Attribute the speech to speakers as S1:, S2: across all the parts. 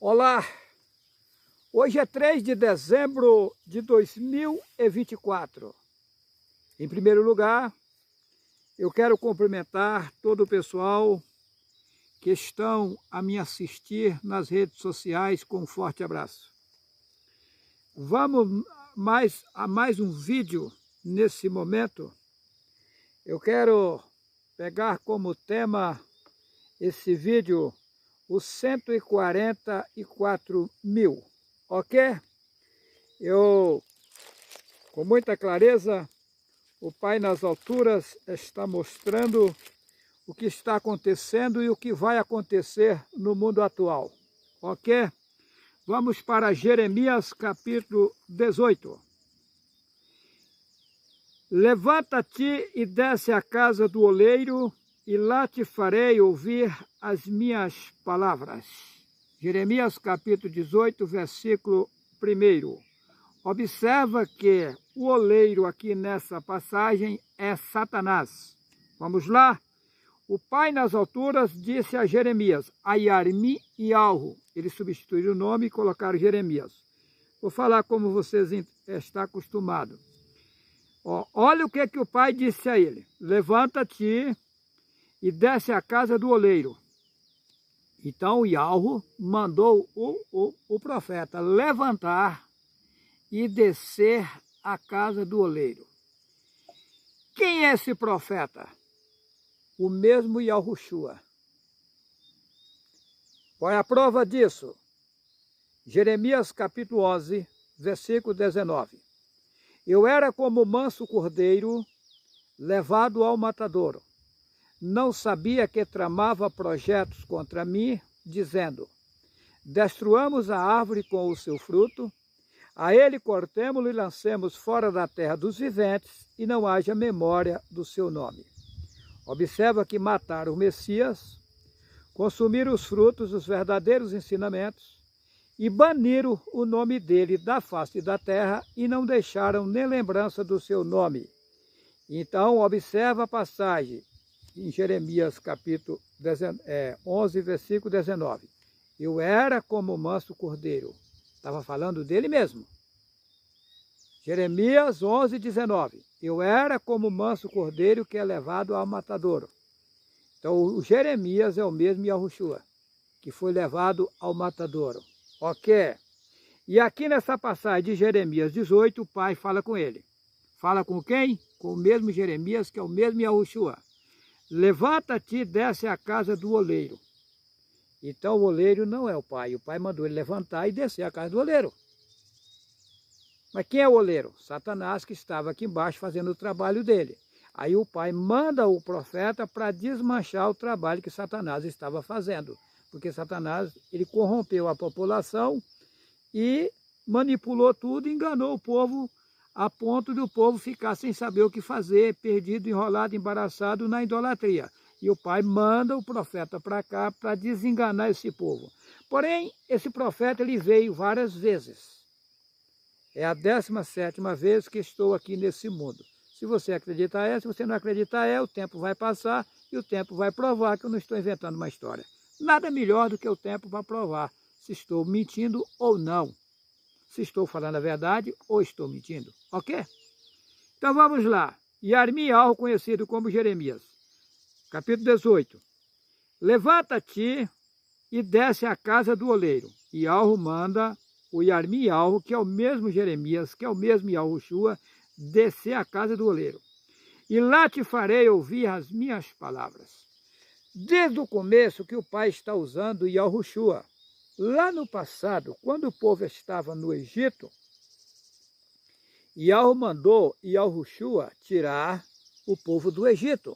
S1: Olá, hoje é 3 de dezembro de 2024. Em primeiro lugar, eu quero cumprimentar todo o pessoal que estão a me assistir nas redes sociais com um forte abraço. Vamos a mais um vídeo nesse momento. Eu quero pegar como tema esse vídeo os 144 mil, ok? Com muita clareza, o Pai nas alturas está mostrando o que está acontecendo e o que vai acontecer no mundo atual, ok? Vamos para Jeremias capítulo 18. Levanta-te e desce à casa do oleiro, e lá te farei ouvir as minhas palavras. Jeremias capítulo 18, versículo 1. Observa que o oleiro aqui nessa passagem é Satanás. Vamos lá? O Pai nas alturas disse a Jeremias, Ayarmi e Alro. Eles substituíram o nome e colocaram Jeremias. Vou falar como vocês estão acostumados. Olha o que o Pai disse a ele. Levanta-te e desce à casa do oleiro. Então o Yahweh mandou o profeta levantar e descer à casa do oleiro. Quem é esse profeta? O mesmo Yahushua. Qual é a prova disso? Jeremias capítulo 11, versículo 19. Eu era como manso cordeiro levado ao matadouro. Não sabia que tramava projetos contra mim, dizendo, destruamos a árvore com o seu fruto, a ele cortemo-lo e lancemos fora da terra dos viventes, e não haja memória do seu nome. Observa que mataram o Messias, consumiram os frutos dos verdadeiros ensinamentos, e baniram o nome dele da face da terra, e não deixaram nem lembrança do seu nome. Então, observa a passagem, em Jeremias capítulo 11, versículo 19. Eu era como manso cordeiro. Estava falando dele mesmo. Jeremias 11, 19. Eu era como manso cordeiro que é levado ao matadouro. Então o Jeremias é o mesmo Yahushua, que foi levado ao matadouro. Ok? E aqui nessa passagem de Jeremias 18, o Pai fala com ele. Fala com quem? Com o mesmo Jeremias, que é o mesmo Yahushua. Levanta-te e desce à casa do oleiro. Então o oleiro não é o Pai. O Pai mandou ele levantar e descer à casa do oleiro. Mas quem é o oleiro? Satanás, que estava aqui embaixo fazendo o trabalho dele. Aí o Pai manda o profeta para desmanchar o trabalho que Satanás estava fazendo. Porque Satanás, ele corrompeu a população e manipulou tudo, enganou o povo a ponto do povo ficar sem saber o que fazer, perdido, enrolado, embaraçado na idolatria. E o Pai manda o profeta para cá para desenganar esse povo. Porém, esse profeta ele veio várias vezes. É a 17ª vez que estou aqui nesse mundo. Se você acreditar se você não acreditar o tempo vai passar e o tempo vai provar que eu não estou inventando uma história. Nada melhor do que o tempo para provar se estou mentindo ou não. Se estou falando a verdade ou estou mentindo, ok? Então vamos lá. Yarmi Alro, conhecido como Jeremias. Capítulo 18. Levanta-te e desce à casa do oleiro. E Alro manda o Yarmi Alro, que é o mesmo Jeremias, que é o mesmo Yahushua, descer à casa do oleiro. E lá te farei ouvir as minhas palavras. Desde o começo que o Pai está usando Yahushua. Lá no passado, quando o povo estava no Egito, Yahweh mandou Yahushua tirar o povo do Egito.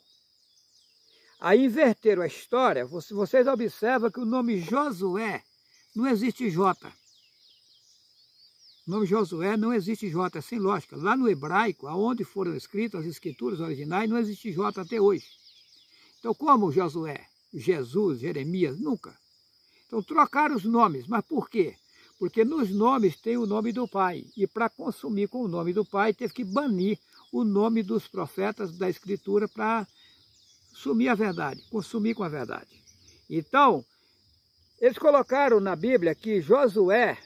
S1: Aí inverteram a história. Vocês observam que o nome Josué não existe J. O nome Josué não existe J, é sem lógica. Lá no hebraico, aonde foram escritas as escrituras originais, não existe J até hoje. Então como Josué, Jesus, Jeremias, nunca. Então trocaram os nomes, mas por quê? Porque nos nomes tem o nome do Pai, e para consumir com o nome do Pai, teve que banir o nome dos profetas da Escritura para sumir a verdade, consumir com a verdade. Então, Eles colocaram na Bíblia que Josué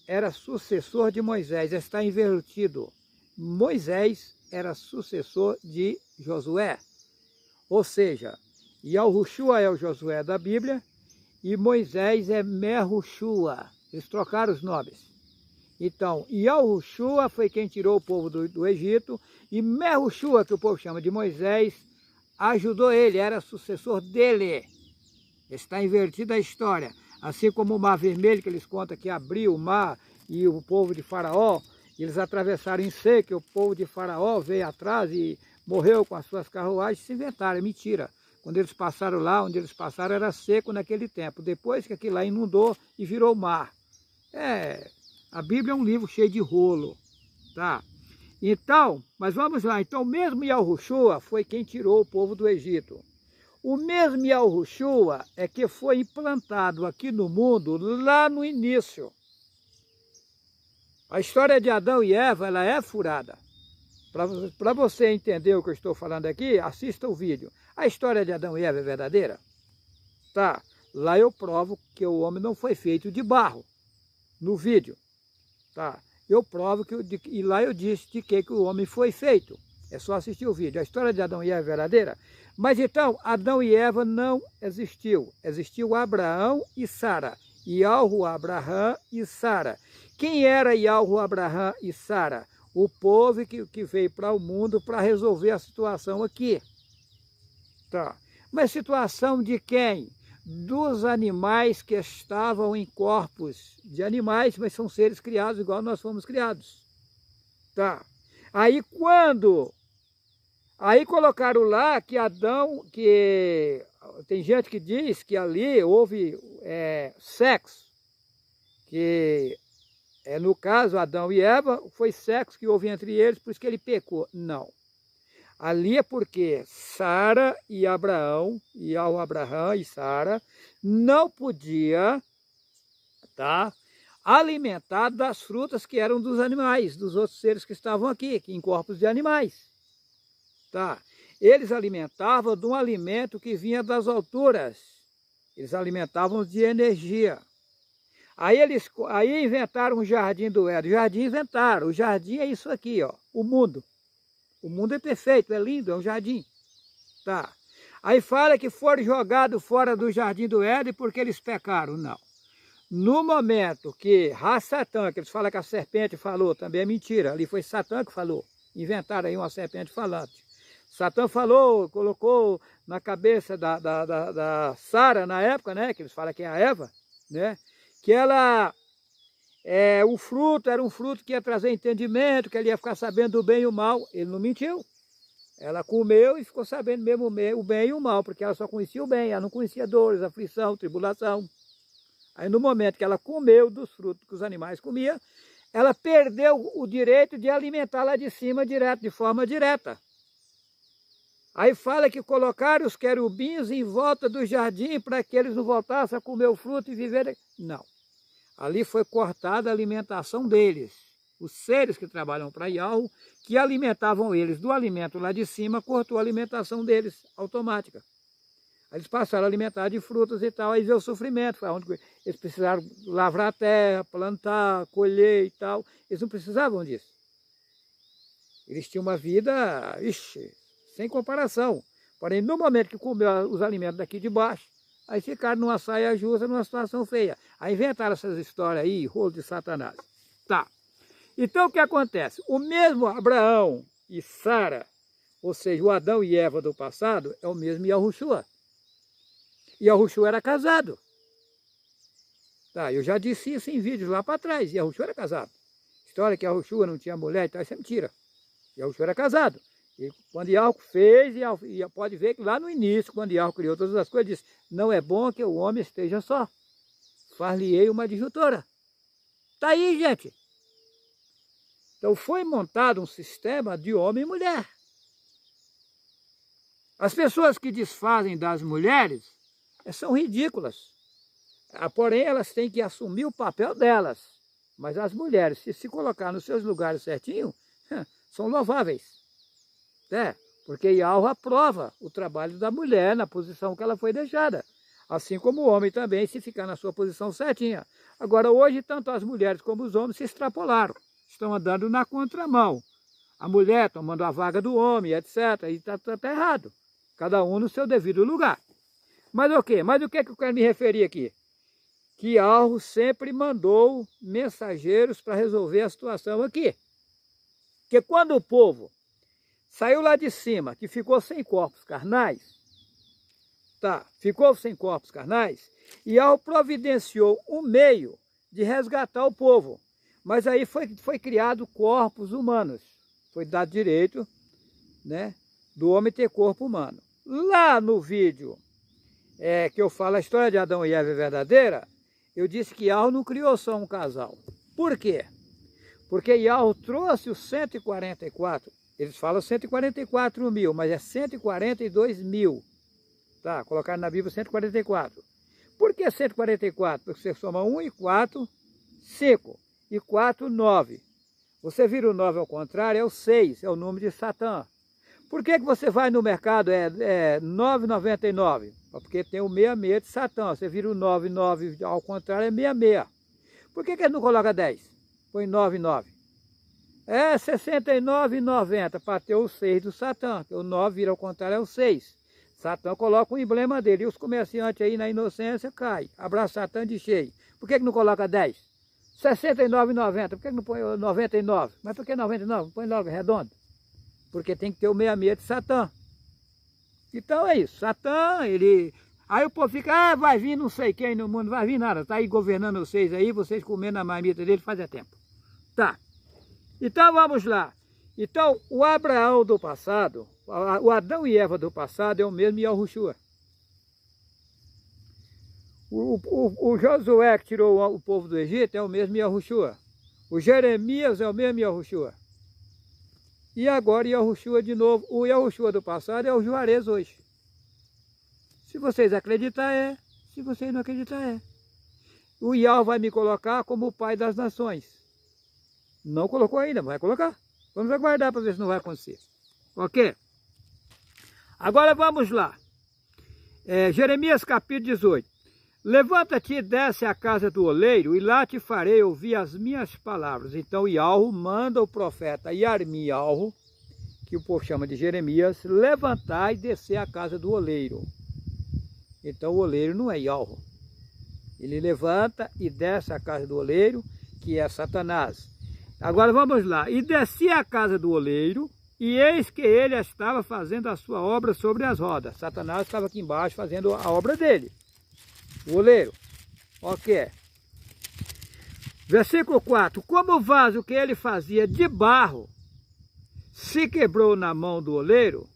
S1: era sucessor de Moisés, está invertido. Moisés era sucessor de Josué. Ou seja, Yahushua é o Josué da Bíblia e Moisés é Mehushua. Eles trocaram os nomes. Então, Yahushua foi quem tirou o povo do Egito e Mehushua, que o povo chama de Moisés, ajudou ele, era sucessor dele. Está invertida a história. Assim como o Mar Vermelho, que eles contam que abriu o mar e o povo de Faraó, eles atravessaram em seco, e o povo de Faraó veio atrás e morreu com as suas carruagens, se inventaram, é mentira. Quando eles passaram lá, onde eles passaram era seco naquele tempo, depois que aquilo lá inundou e virou mar. A Bíblia é um livro cheio de rolo, tá? Então, mas vamos lá, então mesmo Yahushua foi quem tirou o povo do Egito. O mesmo Yahushua é que foi implantado aqui no mundo lá no início. A história de Adão e Eva, ela é furada. Para você entender o que eu estou falando aqui, assista o vídeo. A história de Adão e Eva é verdadeira? Tá. Lá eu provo que o homem não foi feito de barro. No vídeo. Tá. Eu provo e lá eu disse de que o homem foi feito. É só assistir o vídeo. A história de Adão e Eva é verdadeira? Mas então, Adão e Eva não existiu. Existiu Abraão e Sara. Yahu, Abraão e Sara. Quem era Yahu, Abraão e Sara? O povo que veio para o mundo para resolver a situação aqui. Tá. Mas situação de quem? Dos animais que estavam em corpos de animais, mas são seres criados igual nós fomos criados. Tá. Aí colocaram lá que Adão, que tem gente que diz que ali houve sexo, que no caso Adão e Eva, foi sexo que houve entre eles, por isso que ele pecou. Não. Ali é porque Sara e Abraão, e ao Abraão e Sara, não podia, tá, alimentar das frutas que eram dos animais, dos outros seres que estavam aqui, que em corpos de animais. Tá? Eles alimentavam de um alimento que vinha das alturas. Eles alimentavam de energia. Aí inventaram o jardim do Éden. Jardim inventaram. O jardim é isso aqui, ó, o mundo. O mundo é perfeito, é lindo, é um jardim. Tá. Aí fala que foram jogados fora do jardim do Éden porque eles pecaram. Não. No momento que Satã, que eles falam que a serpente falou, também é mentira. Ali foi Satã que falou. Inventaram aí uma serpente falante. Satã falou, colocou na cabeça da Sara na época, né? Que eles falam que é a Eva, né? Que ela, o fruto era um fruto que ia trazer entendimento, que ela ia ficar sabendo do bem e o mal. Ele não mentiu. Ela comeu e ficou sabendo mesmo o bem e o mal, porque ela só conhecia o bem, ela não conhecia dores, aflição, tribulação. Aí no momento que ela comeu dos frutos que os animais comiam, ela perdeu o direito de alimentar lá de cima direto, de forma direta. Aí fala que colocaram os querubins em volta do jardim para que eles não voltassem a comer o fruto e viverem. Não. Ali foi cortada a alimentação deles. Os seres que trabalham para Yahu, que alimentavam eles do alimento lá de cima, cortou a alimentação deles, automática. Aí eles passaram a alimentar de frutas e tal, aí veio o sofrimento, foi onde eles precisaram lavrar a terra, plantar, colher e tal. Eles não precisavam disso. Eles tinham uma vida, sem comparação. Porém, no momento que comeu os alimentos daqui de baixo, aí ficaram numa saia justa, numa situação feia. Aí inventaram essas histórias aí, rolo de Satanás. Tá. Então o que acontece? O mesmo Abraão e Sara, ou seja, o Adão e Eva do passado, é o mesmo Yahushua. Yahushua era casado. Tá, eu já disse isso em vídeos lá para trás. Yahushua era casado. História que Yahushua não tinha mulher e tal, isso é mentira. Yahushua era casado. E quando Yahu fez, e pode ver que lá no início, quando Yahu criou todas as coisas, disse, não é bom que o homem esteja só. Far-lhe-ei uma adjutora. Tá aí, gente. Então foi montado um sistema de homem e mulher. As pessoas que desfazem das mulheres são ridículas. Porém, elas têm que assumir o papel delas. Mas as mulheres, se colocar nos seus lugares certinho, são louváveis. Porque Yahu aprova o trabalho da mulher na posição que ela foi deixada. Assim como o homem também, se ficar na sua posição certinha. Agora, hoje, tanto as mulheres como os homens se extrapolaram. Estão andando na contramão. A mulher tomando a vaga do homem, etc. E está errado. Cada um no seu devido lugar. Mas o quê? Mas o que é que eu quero me referir aqui? Que Alro sempre mandou mensageiros para resolver a situação aqui. Porque quando o povo saiu lá de cima, que ficou sem corpos carnais, ficou sem corpos carnais, e Alro providenciou um meio de resgatar o povo. Mas aí foi criado corpos humanos. Foi dado direito, né, do homem ter corpo humano. Lá no vídeo que eu falo a história de Adão e Eva é verdadeira, eu disse que Alro não criou só um casal. Por quê? Porque Alro trouxe os 144, eles falam 144 mil, mas é 142 mil. Tá, colocaram na Bíblia 144. Por que 144? Porque você soma 1 e 4, 5. E 4, 9. Você vira o 9 ao contrário, é o 6, é o número de Satã. Por que você vai no mercado, 9,99? Porque tem o 66 de Satã. Você vira o 9 ao contrário, é 66. Por que ele não coloca 10? Põe 9, 9. É 69,90 para ter o 6 do Satã. O 9 vira ao contrário, é o 6. Satã coloca o emblema dele. E os comerciantes aí na inocência caem. Abraça Satã de cheio. Por que não coloca 10? 69,90. Por que não põe 99? Mas por que 99? Põe logo redondo. Porque tem que ter o 66 de Satã. Então é isso. Satã, ele... Aí o povo fica, vai vir não sei quem no mundo, vai vir nada. Está aí governando vocês aí, vocês comendo a marmita dele faz tempo. Tá. Então vamos lá. Então o Abraão do passado, o Adão e Eva do passado é o mesmo Yahushua. O Josué que tirou o povo do Egito é o mesmo Yahushua. O Jeremias é o mesmo Yahushua. E agora Yahushua de novo. O Yahushua do passado é o Juarez hoje. Se vocês acreditarem, é. Se vocês não acreditarem, é. O Yahweh vai me colocar como o pai das nações. Não colocou ainda, mas vai colocar. Vamos aguardar para ver se não vai acontecer. Ok? Agora vamos lá. Jeremias capítulo 18. Levanta-te e desce à casa do oleiro, e lá te farei ouvir as minhas palavras. Então Yahweh manda o profeta Yarmiyahu, que o povo chama de Jeremias, levantar e descer à casa do oleiro. Então o oleiro não é Yahweh. Ele levanta e desce à casa do oleiro, que é Satanás. Agora vamos lá. E descia à casa do oleiro, e eis que ele estava fazendo a sua obra sobre as rodas. Satanás estava aqui embaixo fazendo a obra dele. O oleiro. Ok. Versículo 4. Como o vaso que ele fazia de barro se quebrou na mão do oleiro,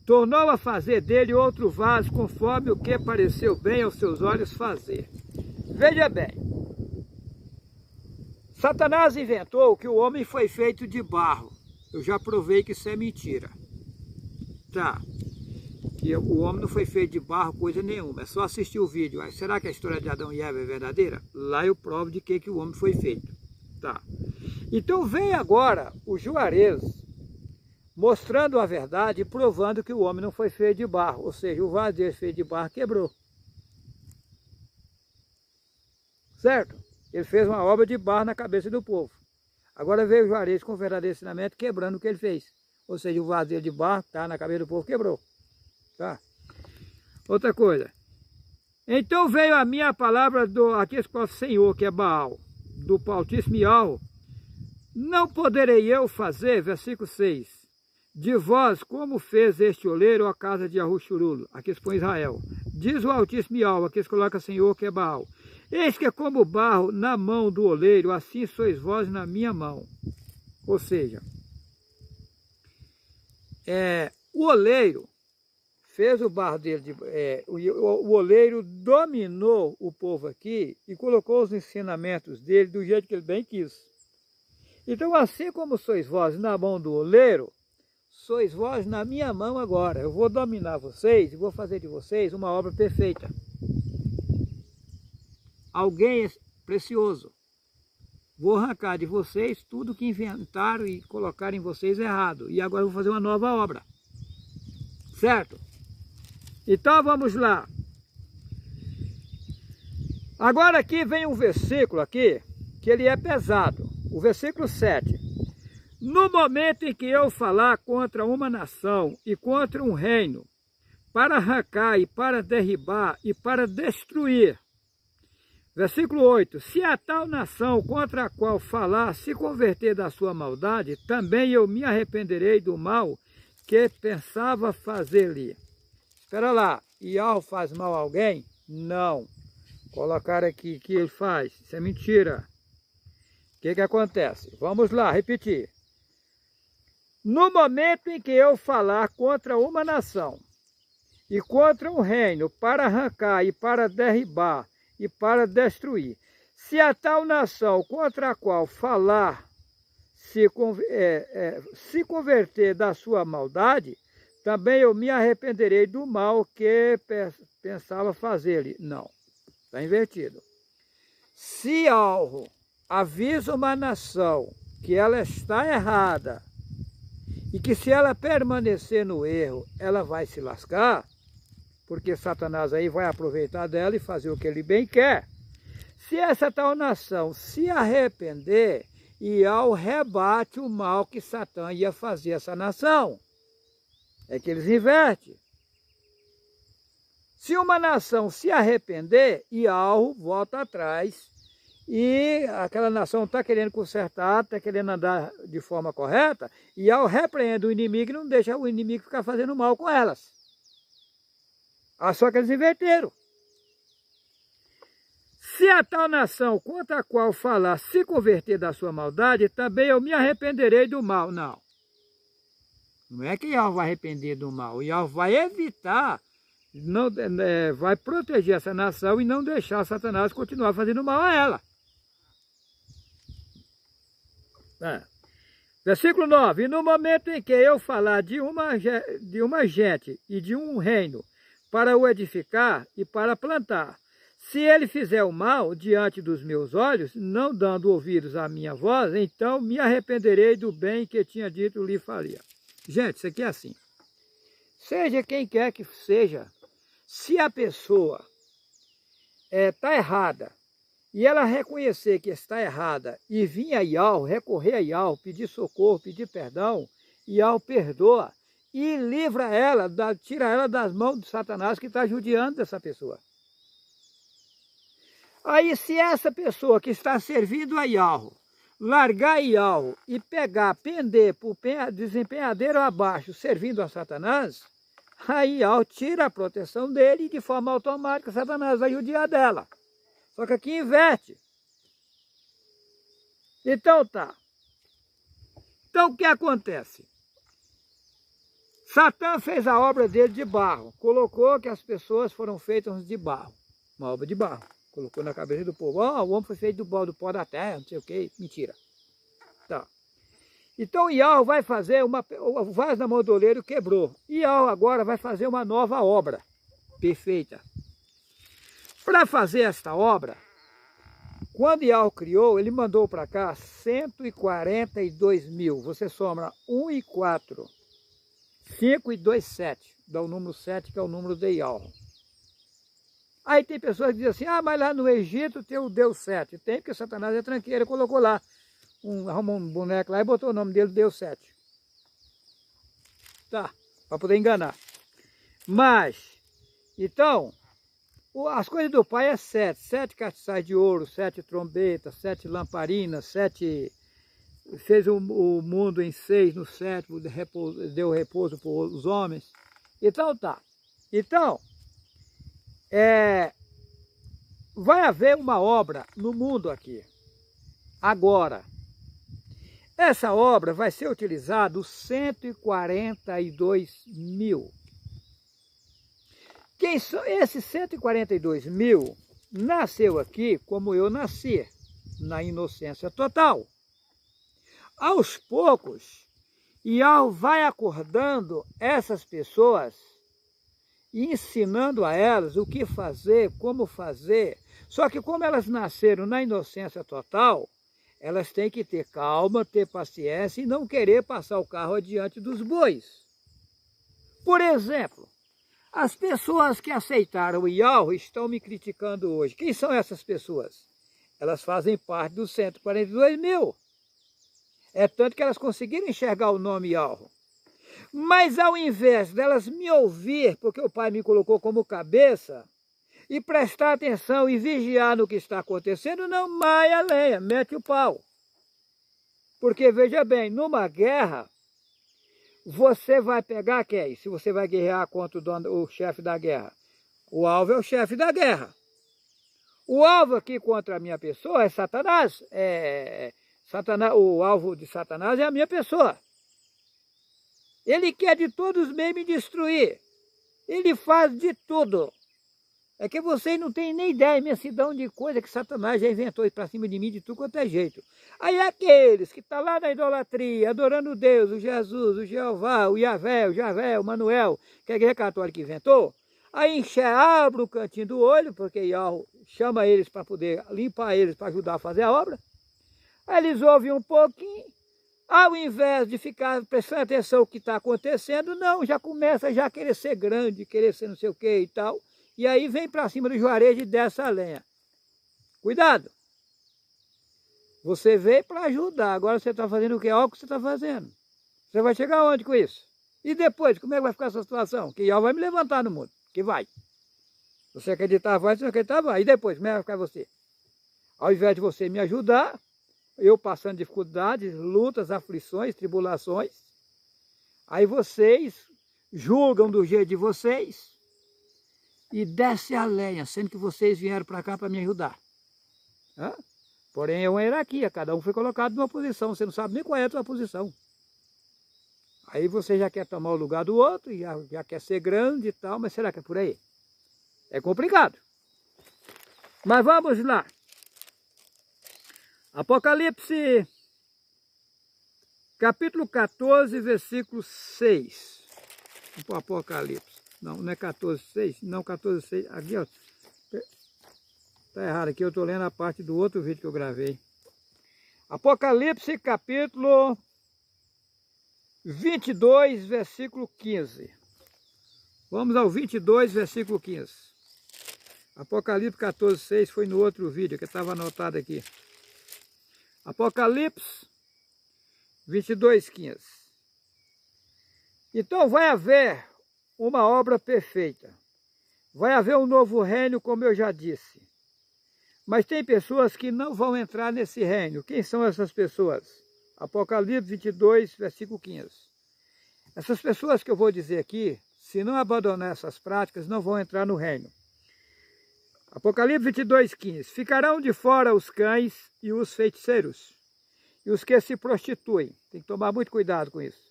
S1: tornou a fazer dele outro vaso conforme o que pareceu bem aos seus olhos fazer. Veja bem. Satanás inventou que o homem foi feito de barro. Eu já provei que isso é mentira. Tá. Que o homem não foi feito de barro, coisa nenhuma. É só assistir o vídeo. Aí, será que a história de Adão e Eva é verdadeira? Lá eu provo de que o homem foi feito. Tá. Então vem agora o Juarez mostrando a verdade e provando que o homem não foi feito de barro. Ou seja, o vaso dele feito de barro quebrou. Certo? Ele fez uma obra de barro na cabeça do povo. Agora veio o Juarez com o verdadeiro ensinamento quebrando o que ele fez. Ou seja, o vaso dele de barro que está na cabeça do povo quebrou. Tá? Outra coisa. Então veio a minha palavra do aquele Senhor, que é Baal, do Altíssimo Yahweh. Não poderei eu fazer, versículo 6, de vós como fez este oleiro a casa de Yahushurulu. Aqui se põe Israel. Diz o Altíssimo Yahweh, aqui se coloca Senhor, que é Baal. Eis que é como barro na mão do oleiro, assim sois vós na minha mão. Ou seja, o oleiro fez o barro dele, o oleiro dominou o povo aqui e colocou os ensinamentos dele do jeito que ele bem quis. Então, assim como sois vós na mão do oleiro, sois vós na minha mão agora. Eu vou dominar vocês e vou fazer de vocês uma obra perfeita. Alguém precioso. Vou arrancar de vocês tudo que inventaram e colocaram em vocês errado. E agora eu vou fazer uma nova obra. Certo? Então vamos lá. Agora aqui vem um versículo aqui, que ele é pesado. O versículo 7. No momento em que eu falar contra uma nação e contra um reino, para arrancar e para derribar e para destruir. Versículo 8. Se a tal nação contra a qual falar se converter da sua maldade, também eu me arrependerei do mal que pensava fazer-lhe. Espera lá, Yahweh faz mal a alguém? Não. Colocaram aqui que ele faz. Isso é mentira. O que acontece? Vamos lá, repetir. No momento em que eu falar contra uma nação e contra um reino para arrancar e para derribar e para destruir, se a tal nação contra a qual falar se converter da sua maldade, também eu me arrependerei do mal que pensava fazer-lhe. Não, está invertido. Se algo avisa uma nação que ela está errada e que se ela permanecer no erro, ela vai se lascar, porque Satanás aí vai aproveitar dela e fazer o que ele bem quer. Se essa tal nação se arrepender, Yahweh rebate o mal que Satã ia fazer a essa nação. É que eles invertem. Se uma nação se arrepender, Yahweh volta atrás e aquela nação está querendo consertar, está querendo andar de forma correta, Yahweh repreende o inimigo e não deixa o inimigo ficar fazendo mal com elas. Só que eles inverteram. Se a tal nação contra a qual falar se converter da sua maldade, também eu me arrependerei do mal. Não. Não é que Yahweh vai arrepender do mal. Yahweh vai evitar, vai proteger essa nação e não deixar Satanás continuar fazendo mal a ela. Versículo 9. E no momento em que eu falar de uma gente e de um reino para o edificar e para plantar, se ele fizer o mal diante dos meus olhos, não dando ouvidos à minha voz, então me arrependerei do bem que tinha dito lhe faria. Gente, isso aqui é assim. Seja quem quer que seja, se a pessoa está errada e ela reconhecer que está errada e vir a Yahweh, recorrer a Yahweh, pedir socorro, pedir perdão, Yahweh perdoa e livra ela, tira ela das mãos de Satanás que está judiando dessa pessoa. Aí se essa pessoa que está servindo a Yahweh, largar Yahweh e pegar, pender por desempenhadeiro abaixo, servindo a Satanás, aí Yahweh tira a proteção dele e de forma automática Satanás vai judiar dela. Só que aqui inverte. Então tá. Então o que acontece? Satã fez a obra dele de barro, colocou que as pessoas foram feitas de barro, uma obra de barro. Colocou na cabeça do povo, o homem foi feito do pó da terra, não sei o que, mentira. Tá. Então Yahweh vai fazer o vaso da mão do oleiro quebrou. Yahweh agora vai fazer uma nova obra, perfeita. Para fazer esta obra, quando Yahweh criou, ele mandou para cá 142 mil. Você soma 1 e 4, 5 e 2, 7. Dá o número 7, que é o número de Yahweh. Aí tem pessoas que dizem assim, mas lá no Egito tem o Deus 7. Tem, porque Satanás é tranqueiro, colocou lá, arrumou um boneco lá e botou o nome dele, Deus 7. Tá, para poder enganar. Mas, então, as coisas do Pai é 7. 7 castiçais de ouro, 7 trombetas, 7 lamparinas, 7... Fez o mundo em 6, no 7, deu repouso para os homens. Então tá. Então, vai haver uma obra no mundo aqui, agora. Essa obra vai ser utilizada os 142 mil. Quem são esses 142 mil? Nasceu aqui como eu nasci, na inocência total. Aos poucos, Yahweh vai acordando essas pessoas e ensinando a elas o que fazer, como fazer. Só que como elas nasceram na inocência total, elas têm que ter calma, ter paciência e não querer passar o carro adiante dos bois. Por exemplo, As pessoas que aceitaram o Yahweh estão me criticando hoje. Quem são essas pessoas? Elas fazem parte dos 142 mil. É tanto que elas conseguiram enxergar o nome Yahweh. Mas ao invés delas me ouvir, porque o Pai me colocou como cabeça, e prestar atenção e vigiar no que está acontecendo, não maia a lenha, mete o pau. Porque veja bem, numa guerra, você vai pegar quem? Se você vai guerrear contra o chefe da guerra. O alvo é o chefe da guerra. O alvo aqui contra a minha pessoa é Satanás. O alvo de Satanás é a minha pessoa. Ele quer de todos os meios me destruir. Ele faz de tudo. É que vocês não têm nem ideia, imensidão de coisa que Satanás já inventou para cima de mim de tudo quanto é jeito. Aí aqueles que estão lá na idolatria, adorando Deus, o Jesus, o Jeová, o Javé, o Manuel, que a igreja católica inventou, aí abre o cantinho do olho, porque Yahweh chama eles para poder limpar eles, para ajudar a fazer a obra. Aí eles ouvem um pouquinho, ao invés de ficar prestando atenção no que está acontecendo, não, já começa a querer ser grande, querer ser não sei o que e tal. E aí vem para cima do Juarez e desce a lenha. Cuidado! Você veio para ajudar, agora você está fazendo o que? Olha o que você está fazendo. Você vai chegar onde com isso? E depois, como é que vai ficar essa situação? Que Yahweh vai me levantar no mundo, que vai. Você acreditar vai, se não acreditar vai. E depois, como é que vai ficar você? Ao invés de você me ajudar, eu passando dificuldades, lutas, aflições, tribulações, aí vocês julgam do jeito de vocês, e desce a lenha, sendo que vocês vieram para cá para me ajudar. Porém, é uma hierarquia, cada um foi colocado numa posição, você não sabe nem qual é a tua posição. Aí você já quer tomar o lugar do outro, e já quer ser grande e tal, mas será que é por aí? É complicado. Mas vamos lá. Apocalipse, capítulo 14, versículo 6. Vamos para o Apocalipse. Não é 14,6, não 14,6. Aqui, ó. Está errado aqui, eu estou lendo a parte do outro vídeo que eu gravei. Apocalipse, capítulo 22, versículo 15. Vamos ao 22, versículo 15. Apocalipse 14,6 foi no outro vídeo, que estava anotado aqui. Apocalipse 22, 15. Então vai haver uma obra perfeita. Vai haver um novo reino, como eu já disse. Mas tem pessoas que não vão entrar nesse reino. Quem são essas pessoas? Apocalipse 22, versículo 15. Essas pessoas que eu vou dizer aqui, se não abandonar essas práticas, não vão entrar no reino. Apocalipse 22, 15. Ficarão de fora os cães e os feiticeiros, e os que se prostituem. Tem que tomar muito cuidado com isso.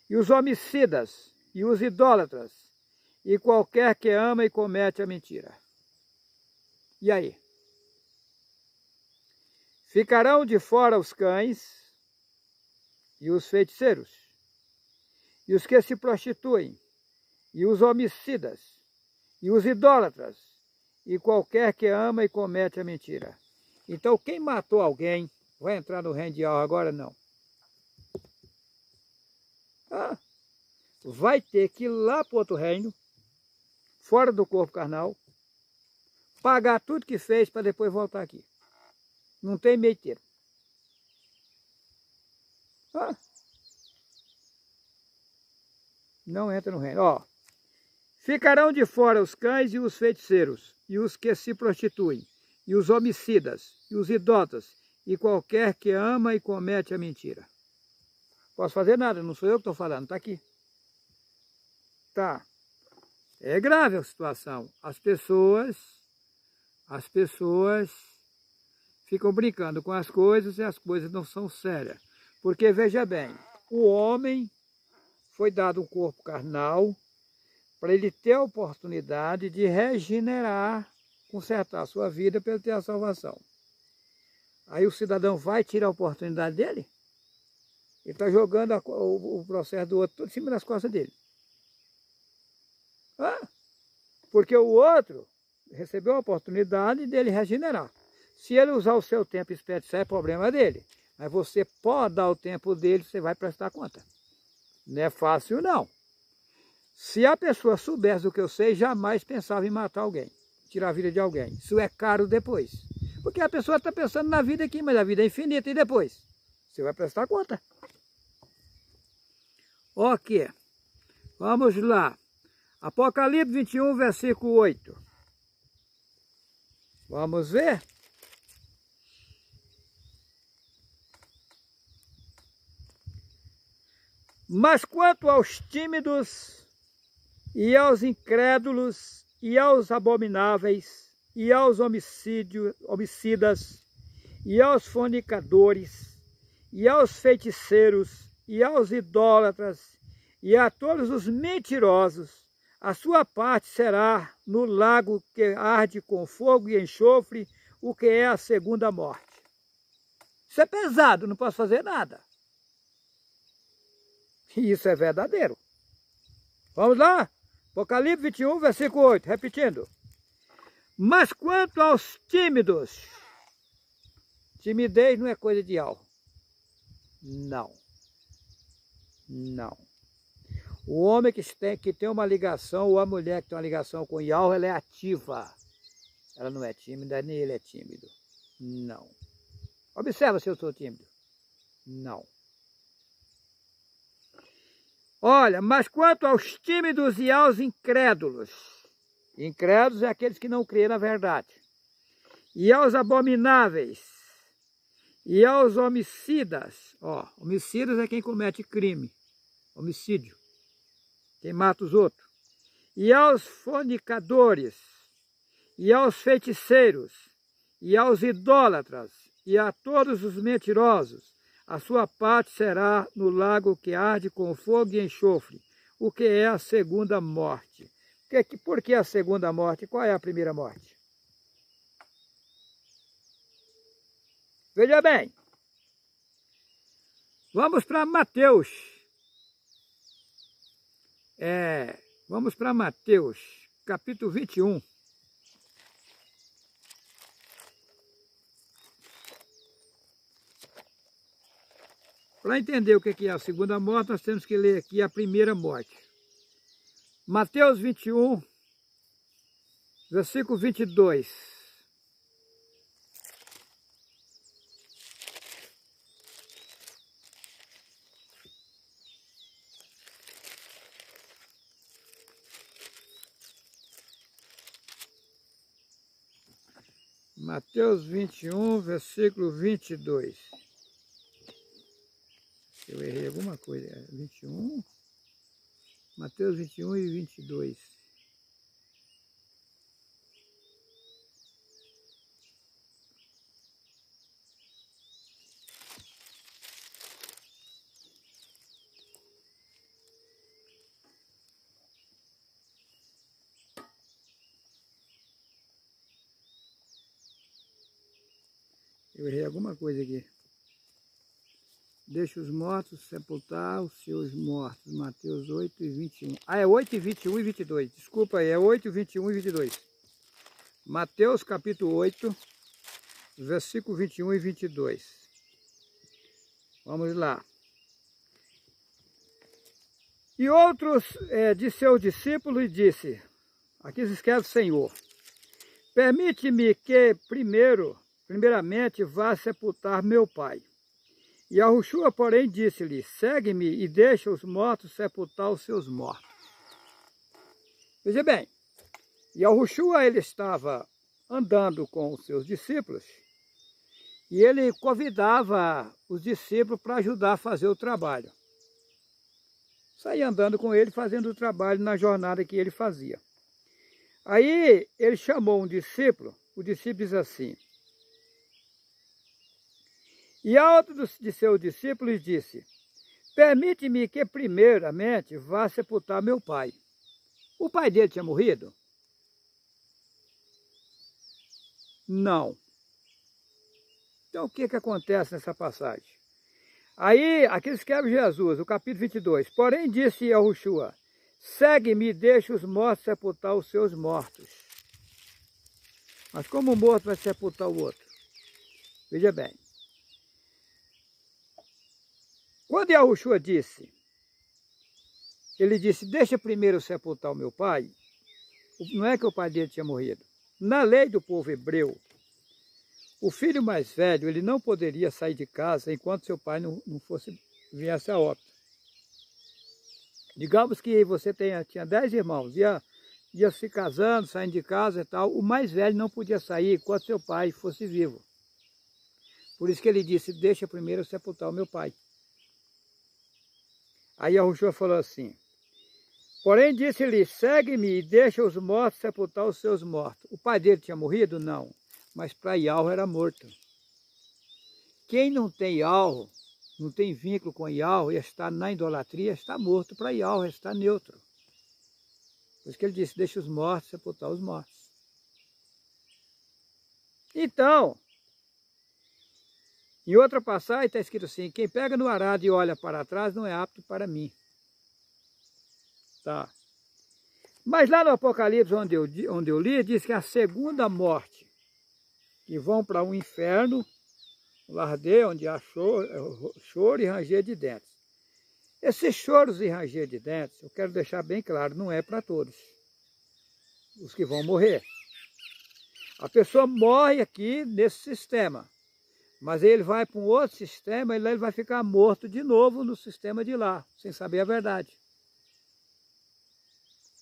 S1: E os homicidas, e os idólatras, e qualquer que ama e comete a mentira. E aí? Ficarão de fora os cães e os feiticeiros, e os que se prostituem, e os homicidas, e os idólatras, e qualquer que ama e comete a mentira. Então, quem matou alguém vai entrar no reino de Yahweh agora? Não. Vai ter que ir lá para outro reino, fora do corpo carnal, pagar tudo que fez para depois voltar aqui. Não tem meio termo. Não entra no reino. Ficarão de fora os cães e os feiticeiros, e os que se prostituem, e os homicidas, e os idólatras, e qualquer que ama e comete a mentira. Posso fazer nada, não sou eu que estou falando, está aqui. Tá. É grave a situação. As pessoas ficam brincando com as coisas e as coisas não são sérias. Porque, veja bem, o homem foi dado um corpo carnal para ele ter a oportunidade de regenerar, consertar a sua vida para ele ter a salvação. Aí o cidadão vai tirar a oportunidade dele? Ele está jogando o processo do outro tudo em cima das costas dele. Porque o outro recebeu a oportunidade dele regenerar. Se ele usar o seu tempo e desperdiçar, é problema dele. Mas você pode dar o tempo dele, você vai prestar conta. Não é fácil, não. Se a pessoa soubesse do que eu sei, jamais pensava em matar alguém, tirar a vida de alguém. Isso é caro depois. Porque a pessoa está pensando na vida aqui, mas a vida é infinita, e depois? Você vai prestar conta. Ok, vamos lá. Apocalipse 21, versículo 8. Vamos ver? Mas quanto aos tímidos, e aos incrédulos, e aos abomináveis, e aos homicidas, e aos fornicadores, e aos feiticeiros, e aos idólatras, e a todos os mentirosos, a sua parte será no lago que arde com fogo e enxofre, o que é a segunda morte. Isso é pesado, não posso fazer nada. E isso é verdadeiro. Vamos lá? Apocalipse 21, versículo 8, repetindo. Mas quanto aos tímidos, timidez não é coisa de algo. Não. Não. O homem que tem uma ligação, ou a mulher que tem uma ligação com o Yahweh, ela é ativa. Ela não é tímida, nem ele é tímido. Não. Observa se eu sou tímido. Não. Olha, mas quanto aos tímidos e aos incrédulos, incrédulos é aqueles que não creem na verdade, e aos abomináveis, e aos homicidas, homicidas é quem comete crime, homicídio, quem mata os outros, e aos fornicadores, e aos feiticeiros, e aos idólatras, e a todos os mentirosos, a sua parte será no lago que arde com fogo e enxofre, o que é a segunda morte. Por que a segunda morte? Qual é a primeira morte? Veja bem, vamos para Mateus. Vamos para Mateus, capítulo 21. Para entender o que é a segunda morte, nós temos que ler aqui a primeira morte. Mateus 21, versículo 22. Mateus 21, versículo 22. Eu errei alguma coisa. 21. Mateus 21 e 22. Eu errei alguma coisa aqui. Deixa os mortos sepultar os seus mortos. Mateus 8 e 21. É 8 e 21 e 22. Desculpa aí, é 8, 21 e 22. Mateus capítulo 8, versículo 21 e 22. Vamos lá. E outros de seus discípulos disse, aqui se escreve Senhor, permite-me que primeiramente vá sepultar meu pai. E Yahushua, porém, disse-lhe, segue-me e deixa os mortos sepultar os seus mortos. Veja bem, Yahushua, ele estava andando com os seus discípulos e ele convidava os discípulos para ajudar a fazer o trabalho. Saía andando com ele, fazendo o trabalho na jornada que ele fazia. Aí ele chamou um discípulo, o discípulo diz assim, e a outro de seus discípulos disse, permite-me que primeiramente vá sepultar meu pai. O pai dele tinha morrido? Não. Então o que acontece nessa passagem? Aí, aqui escreve Jesus, o capítulo 22. Porém disse Yahushua, segue-me e deixa os mortos sepultar os seus mortos. Mas como o morto vai sepultar o outro? Veja bem. Quando Yahushua disse ele disse, deixa primeiro sepultar o meu pai. Não é que o pai dele tinha morrido. Na lei do povo hebreu, o filho mais velho, ele não poderia sair de casa enquanto seu pai não viesse a óbito. Digamos que você tinha 10 irmãos, ia se casando, saindo de casa e tal, o mais velho não podia sair enquanto seu pai fosse vivo. Por isso que ele disse, deixa primeiro sepultar o meu pai. Aí Yahushua falou assim, porém disse-lhe, segue-me e deixa os mortos sepultar os seus mortos. O pai dele tinha morrido? Não, mas para Yahweh era morto. Quem não tem Yahweh, não tem vínculo com Yahweh, está na idolatria, está morto para Yahweh, está neutro. Por isso que ele disse, deixa os mortos sepultar os mortos. Então, em outra passagem está escrito assim, quem pega no arado e olha para trás não é apto para mim. Tá. Mas lá no Apocalipse, onde eu li, diz que a segunda morte, que vão para o inferno, o lardeio, onde há choro e ranger de dentes. Esses choros e ranger de dentes, eu quero deixar bem claro, não é para todos os que vão morrer. A pessoa morre aqui nesse sistema, mas ele vai para um outro sistema e lá ele vai ficar morto de novo no sistema de lá, sem saber a verdade.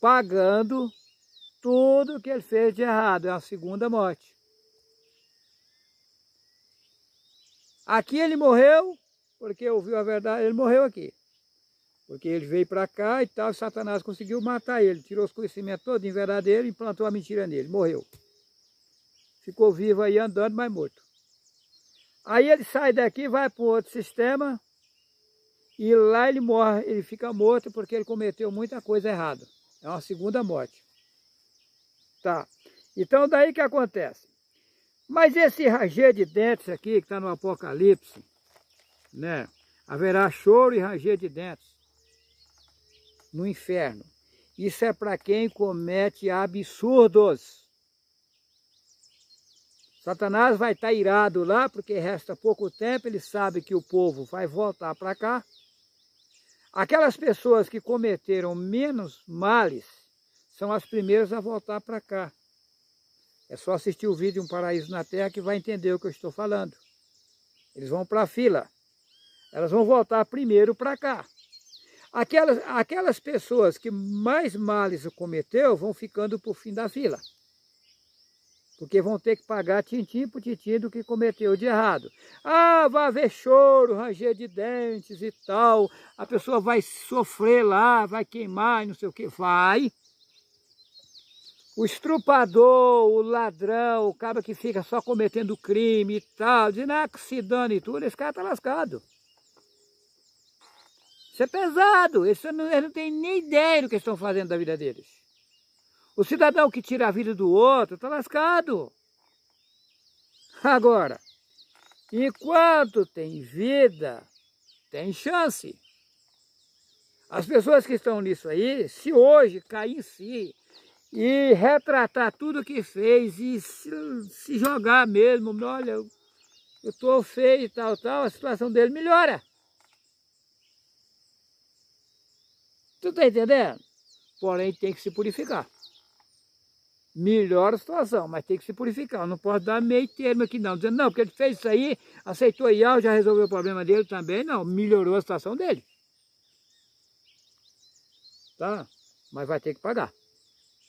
S1: Pagando tudo que ele fez de errado, é a segunda morte. Aqui ele morreu, porque ouviu a verdade, ele morreu aqui. Porque ele veio para cá e tal, e Satanás conseguiu matar ele, tirou os conhecimentos todos verdadeiros e implantou a mentira nele, morreu. Ficou vivo aí andando, mas morto. Aí ele sai daqui, vai para um outro sistema, e lá ele morre, ele fica morto porque ele cometeu muita coisa errada. É uma segunda morte. Tá. Então daí que acontece. Mas esse ranger de dentes aqui, que está no Apocalipse, né? Haverá choro e ranger de dentes no inferno. Isso é para quem comete absurdos. Satanás vai estar irado lá, porque resta pouco tempo, ele sabe que o povo vai voltar para cá. Aquelas pessoas que cometeram menos males são as primeiras a voltar para cá. É só assistir o vídeo Um Paraíso na Terra que vai entender o que eu estou falando. Eles vão para a fila. Elas vão voltar primeiro para cá. Aquelas pessoas que mais males cometeu vão ficando por fim da fila. Porque vão ter que pagar tintim por tintim do que cometeu de errado. Ah, vai haver choro, ranger de dentes e tal. A pessoa vai sofrer lá, vai queimar, não sei o que. Vai. O estrupador, o ladrão, o cara que fica só cometendo crime e tal, dizendo que se dane e tudo, esse cara está lascado. Isso é pesado. Eles não têm nem ideia do que estão fazendo da vida deles. O cidadão que tira a vida do outro está lascado. Agora, enquanto tem vida, tem chance. As pessoas que estão nisso aí, se hoje cair em si e retratar tudo que fez e se jogar mesmo, olha, eu estou feio e tal, a situação dele melhora. Tu está entendendo? Porém, tem que se purificar. Melhora a situação, mas tem que se purificar. Eu não posso dar meio termo aqui não, dizendo, não, porque ele fez isso aí, aceitou IAU, já resolveu o problema dele também. Não, melhorou a situação dele. Tá? Mas vai ter que pagar.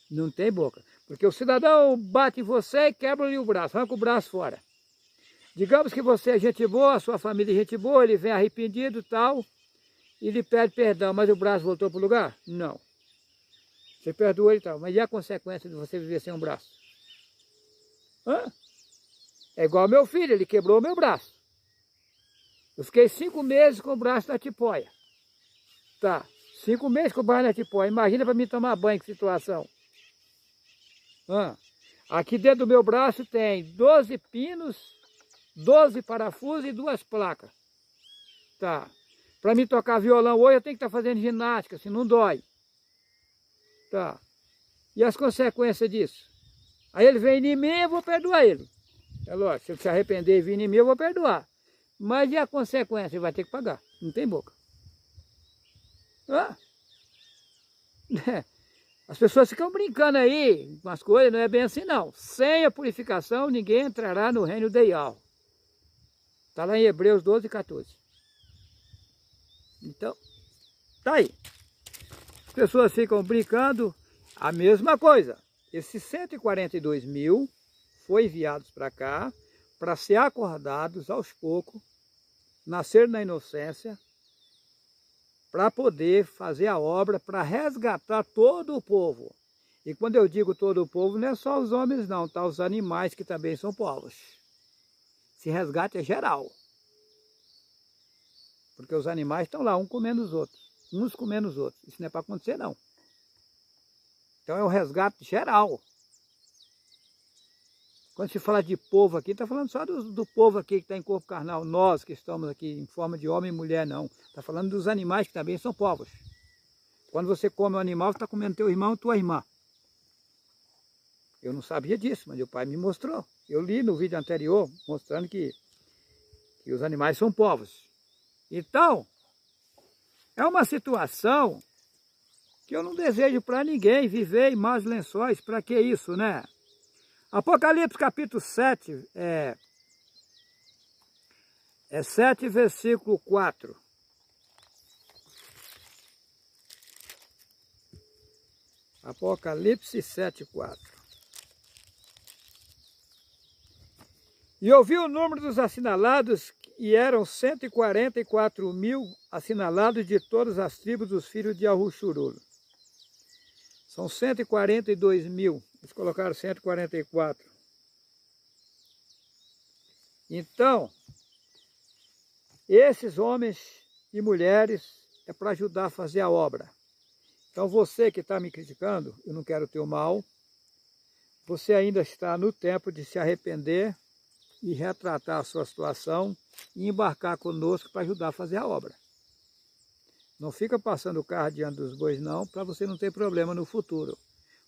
S1: Não tem boca. Porque o cidadão bate em você e quebra-lhe o braço, arranca o braço fora. Digamos que você é gente boa, a sua família é gente boa, ele vem arrependido e tal, e lhe pede perdão, mas o braço voltou para o lugar? Não. Você perdoou ele e tal, mas e a consequência de você viver sem um braço? Hã? É igual meu filho, ele quebrou o meu braço. Eu fiquei 5 meses com o braço na tipóia. Tá, 5 meses com o braço na tipóia. Imagina para mim tomar banho, que situação. Hã? Aqui dentro do meu braço tem 12 pinos, 12 parafusos e 2 placas. Tá. Para mim tocar violão hoje eu tenho que estar fazendo ginástica, se não dói. Tá. E as consequências disso? Aí ele vem em mim, eu vou perdoar ele. É lógico, se ele se arrepender e vir em mim, eu vou perdoar. Mas e a consequência? Ele vai ter que pagar. Não tem boca. Ah. As pessoas ficam brincando aí com as coisas, não é bem assim não. Sem a purificação, ninguém entrará no reino de Yahweh. Está lá em Hebreus 12, 14. Então, tá aí. As pessoas ficam brincando, a mesma coisa. Esses 142 mil foram enviados para cá, para ser acordados aos poucos, nascer na inocência, para poder fazer a obra, para resgatar todo o povo. E quando eu digo todo o povo, não é só os homens não, tá? Os animais que também são povos. Esse resgate é geral. Porque os animais estão lá, um comendo os outros, uns comendo os outros. Isso não é para acontecer não. Então é um resgate geral. Quando se fala de povo aqui, está falando só do povo aqui que está em corpo carnal. Nós que estamos aqui em forma de homem e mulher, não. Está falando dos animais que também são povos. Quando você come um animal, você está comendo teu irmão e tua irmã. Eu não sabia disso, mas meu pai me mostrou. Eu li no vídeo anterior, mostrando que os animais são povos. Então, é uma situação que eu não desejo para ninguém viver em maus lençóis. Para que isso, né? Apocalipse capítulo 7, 7, versículo 4. Apocalipse 7, 4. E ouvi o número dos assinalados, e eram 144 mil assinalados de todas as tribos dos filhos de Ahushurul. São 142 mil, eles colocaram 144. Então, esses homens e mulheres é para ajudar a fazer a obra. Então você que está me criticando, eu não quero teu mal, você ainda está no tempo de se arrepender e retratar a sua situação e embarcar conosco para ajudar a fazer a obra. Não fica passando o carro diante dos bois não, para você não ter problema no futuro,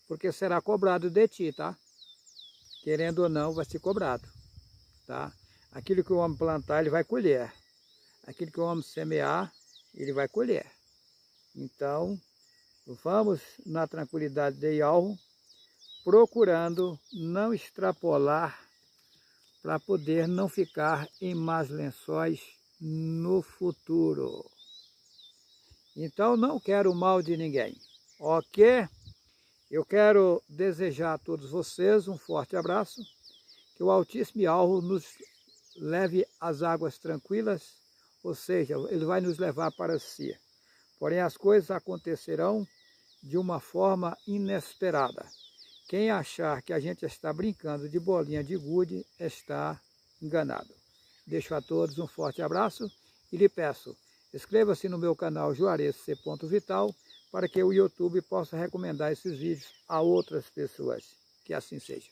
S1: porque será cobrado de ti, tá? Querendo ou não, vai ser cobrado, tá? Aquilo que o homem plantar, ele vai colher. Aquilo que o homem semear, ele vai colher. Então, vamos na tranquilidade de Yahweh, procurando não extrapolar para poder não ficar em más lençóis no futuro. Então, não quero o mal de ninguém, ok? Eu quero desejar a todos vocês um forte abraço, que o Altíssimo Yahweh nos leve às águas tranquilas, ou seja, Ele vai nos levar para si. Porém, as coisas acontecerão de uma forma inesperada. Quem achar que a gente está brincando de bolinha de gude está enganado. Deixo a todos um forte abraço e lhe peço, inscreva-se no meu canal Juarez C. Vital para que o YouTube possa recomendar esses vídeos a outras pessoas. Que assim seja.